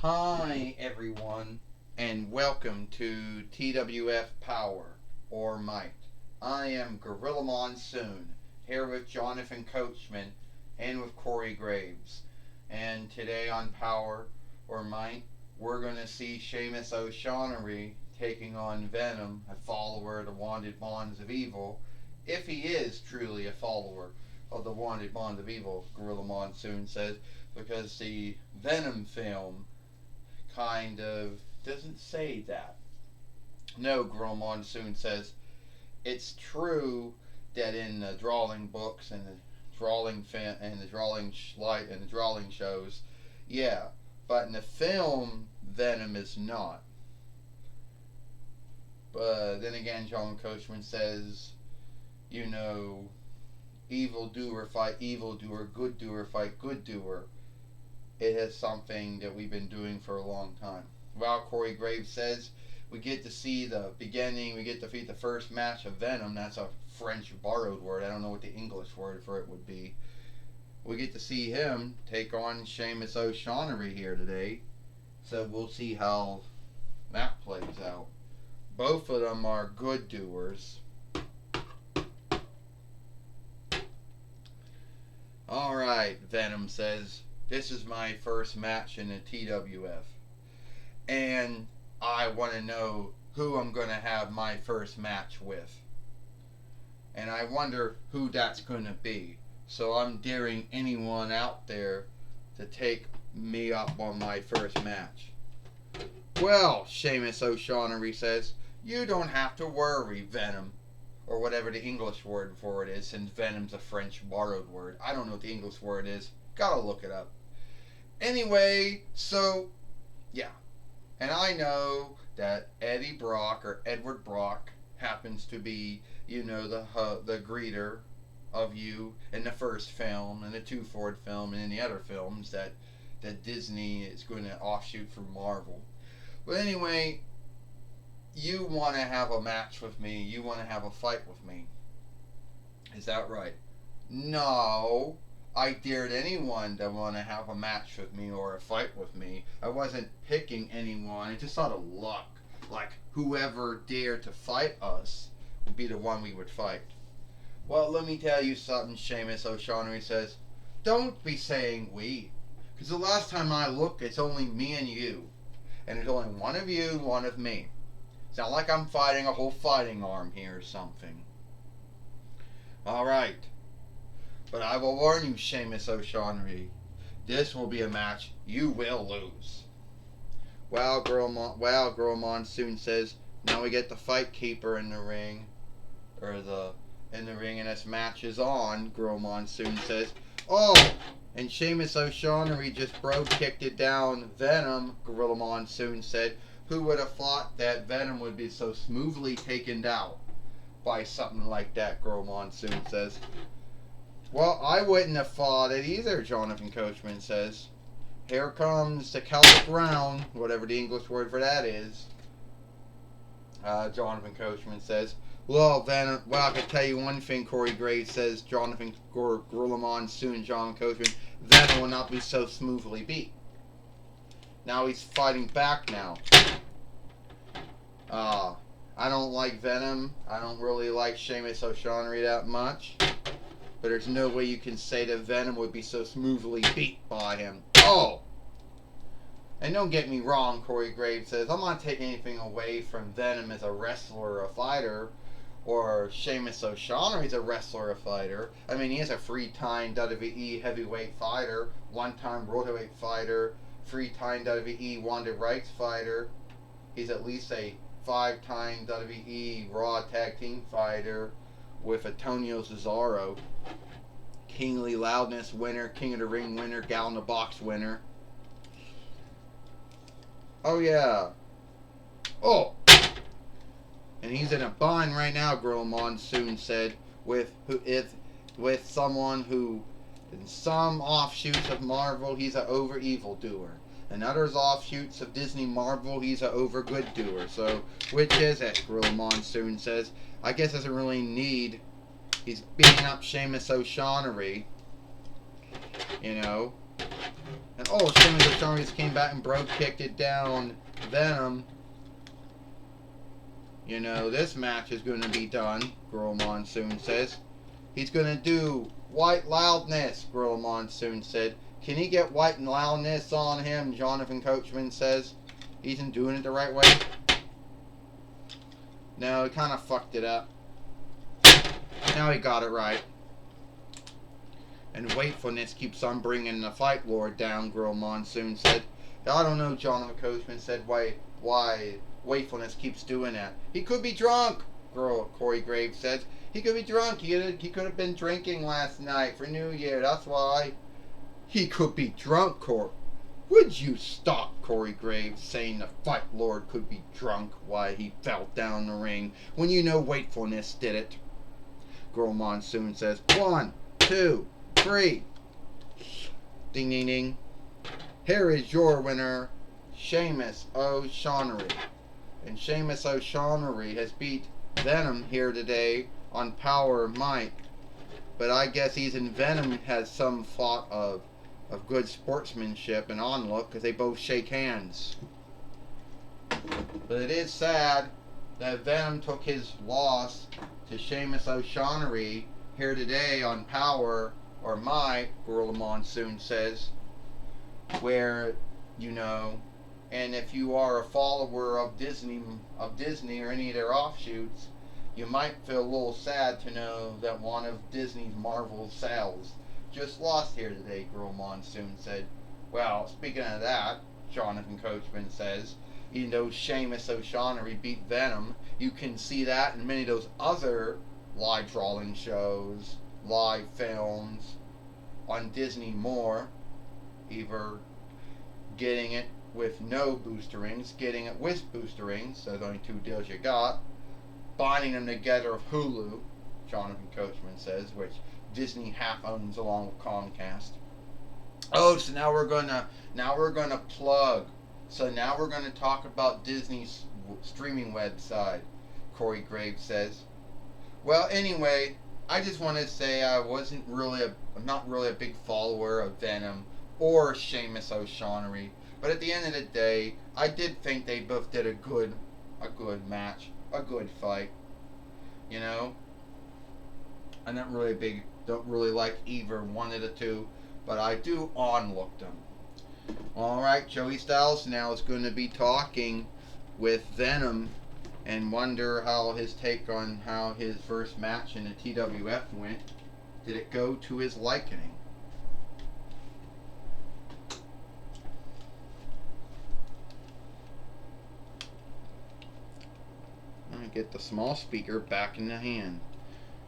Hi, everyone, and welcome to TWF Power or Might. I am Gorilla Monsoon, here with Jonathan Coachman and with Corey Graves. And today on Power or Might, we're going to see Seamus O'Shaughnessy taking on Venom, a follower of the Wanted Bonds of Evil, if he is truly a follower of the Wanted Bonds of Evil, Gorilla Monsoon says, because the Venom film kind of doesn't say that. No, Gorilla Monsoon says it's true that in the drawing books and the drawing shows, yeah, but in the film, Venom is not. But then again, John Coachman says, evil doer fight evil doer, good doer fight good doer. It is something that we've been doing for a long time. Well, Corey Graves says we get to see the beginning, we get to see the first match of Venom. That's a French borrowed word. I don't know what the English word for it would be. We get to see him take on Seamus O'Shaughnessy here today. So we'll see how that plays out. Both of them are good doers. Alright, Venom says, this is my first match in the TWF. And I want to know who I'm going to have my first match with. And I wonder who that's going to be. So I'm daring anyone out there to take me up on my first match. Well, Seamus O'Shaughnessy says, you don't have to worry, Venom. Or whatever the English word for it is, since Venom's a French borrowed word. I don't know what the English word is. Gotta look it up. Anyway, so, yeah. And I know that Eddie Brock, or Edward Brock, happens to be, the greeter of you in the first film, and the Two Ford film, and in the other films that Disney is going to offshoot from Marvel. But anyway, you want to have a match with me. You want to have a fight with me. Is that right? No. I dared anyone to want to have a match with me or a fight with me. I wasn't picking anyone. It just out of luck. Like, whoever dared to fight us would be the one we would fight. Well, let me tell you something, Seamus O'Shaughnessy says. Don't be saying we. Because the last time I looked, it's only me and you. And there's only one of you, one of me. It's not like I'm fighting a whole fighting arm here or something. Alright. But I will warn you, Seamus O'Shaughnessy. This will be a match you will lose. Well, Girl Monsoon says, now we get the fight keeper in the ring. In the ring, and this match is on, Girl Monsoon says. Oh! And Seamus O'Shaughnessy just bro-kicked it down Venom, Gorilla Monsoon said. Who would have thought that Venom would be so smoothly taken out by something like that, Girl Monsoon says. Well, I wouldn't have thought it either, Jonathan Coachman says. Here comes the Celtic round, whatever the English word for that is. Jonathan Coachman says. Well, Venom, I can tell you one thing, Corey Graves says, Gorilla Monsoon, John Coachman, Venom will not be so smoothly beat. Now he's fighting back now. I don't like Venom. I don't really like Seamus O'Shaughnessy that much. But there's no way you can say that Venom would be so smoothly beat by him. Oh! And don't get me wrong, Corey Graves says, I'm not taking anything away from Venom as a wrestler or a fighter, or Seamus O'Shaughnessy as a wrestler or a fighter. I mean, he is a 3-time WWE heavyweight fighter, 1-time world heavyweight fighter, 3-time WWE Wanted Rights fighter. He's at least a 5-time WWE Raw Tag Team fighter with Antonio Cesaro. Kingly Loudness winner, King of the Ring winner, Gal in the Box winner. Oh yeah. Oh! And he's in a bind right now, Girl Monsoon said, with someone who, in some offshoots of Marvel, he's an over evil doer. In others offshoots of Disney Marvel, he's an over good doer. So, which is it, Gorilla Monsoon says. I guess doesn't really need. He's beating up Seamus O'Shaughnessy. And oh, Sheamus O'Shaughnessy came back and bro kicked it down Venom. You know, this match is going to be done, Gorilla Monsoon says. He's going to do white loudness, Gorilla Monsoon said. Can he get white and loudness on him, Jonathan Coachman says. He isn't doing it the right way. No, he kind of fucked it up. Now he got it right. And wakefulness keeps on bringing the Fight Lord down, Gorilla Monsoon said. I don't know, Jonathan Coachman said, why wakefulness keeps doing that. He could be drunk, Corey Graves said. He could be drunk. He could have been drinking last night for New Year. That's why. He could be drunk, Corey. Would you stop, Corey Graves, saying the Fight Lord could be drunk why he fell down the ring when you know wakefulness did it? Gorilla Monsoon says, 1, 2, 3. Ding, ding, ding. Here is your winner, Sheamus O'Shaughnessy. And Sheamus O'Shaughnessy has beat Venom here today on Powerrr Mike. But I guess he's in Venom has some thought of good sportsmanship and onlook because they both shake hands. But it is sad that Venom took his loss to Sheamus O'Shaughnessy here today on Powerrr or Mike, Gorilla Monsoon says, where, you know, and if you are a follower of Disney or any of their offshoots, you might feel a little sad to know that one of Disney's Marvel sales just lost here today, Gorilla Monsoon said. Well, speaking of that, Jonathan Coachman says, even though Sheamus O'Shaughnessy beat Venom, you can see that in many of those other live drawing shows, live films on Disney more, either getting it with no booster rings, getting it with booster rings, so the only two deals you got, binding them together with Hulu, Jonathan Coachman says, which Disney half owns along with Comcast. Oh, so now we're gonna plug. So now we're gonna talk about Disney's streaming website, Corey Graves says. Well, anyway, I just want to say I'm not really a big follower of Venom or Sheamus O'Shaughnessy, but at the end of the day, I did think they both did a good match, a good fight. You know, I'm not really don't really like either one of the two, but I do onlook them. Alright, Joey Styles now is going to be talking with Venom and wonder how his take on how his first match in the TWF went. Did it go to his likening? I get the small speaker back in the hand.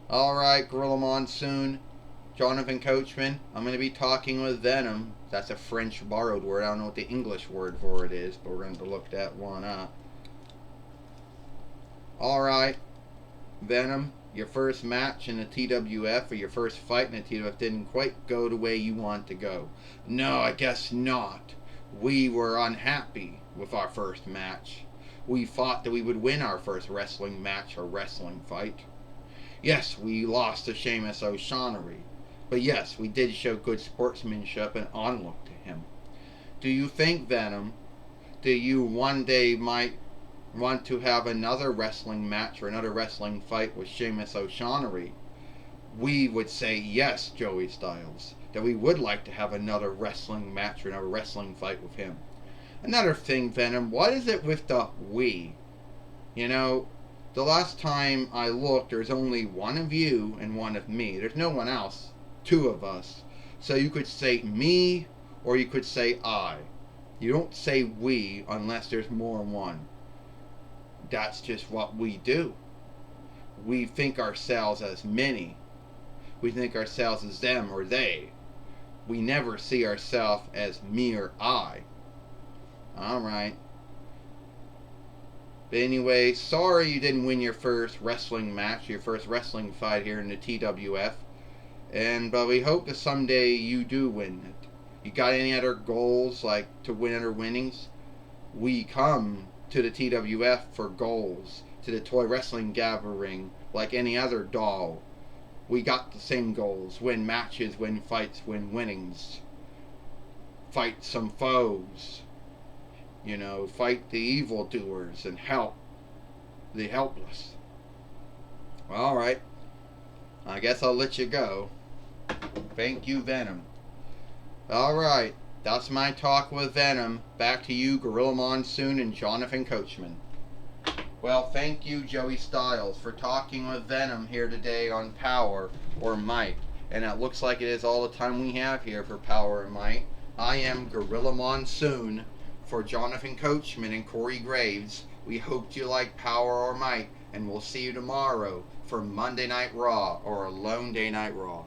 Alright, Gorilla Monsoon, Jonathan Coachman, I'm going to be talking with Venom. That's a French borrowed word. I don't know what the English word for it is, but we're going to look that one up. Alright, Venom, your first match in the TWF, or your first fight in the TWF, didn't quite go the way you want to go. No, I guess not. We were unhappy with our first match. We thought that we would win our first wrestling match or wrestling fight. Yes, we lost to Sheamus O'Shaughnessy, but yes, we did show good sportsmanship and onlook to him. Do you think, Venom, that you one day might want to have another wrestling match or another wrestling fight with Sheamus O'Shaughnessy? We would say yes, Joey Styles, that we would like to have another wrestling match or another wrestling fight with him. Another thing, Venom, what is it with the we? You know, the last time I looked, there's only one of you and one of me. There's no one else. Two of us. So you could say me or you could say I. You don't say we unless there's more than one. That's just what we do. We think ourselves as many. We think ourselves as them or they. We never see ourselves as me or I. Alright. But anyway, sorry you didn't win your first wrestling match, your first wrestling fight here in the TWF. But we hope that someday you do win it. You got any other goals, like to win other winnings? We come to the TWF for goals, to the Toy Wrestling Gathering, like any other doll. We got the same goals: win matches, win fights, win winnings. fight some foes. Fight the evildoers and help the helpless. Alright. I guess I'll let you go. Thank you, Venom. Alright. That's my talk with Venom. Back to you, Gorilla Monsoon and Jonathan Coachman. Well, thank you, Joey Styles, for talking with Venom here today on Power or Might. And it looks like it is all the time we have here for Power and Might. I am Gorilla Monsoon for Jonathan Coachman and Corey Graves. We hope you like Power or Might, and we'll see you tomorrow for Monday Night Raw or Lone Day Night Raw.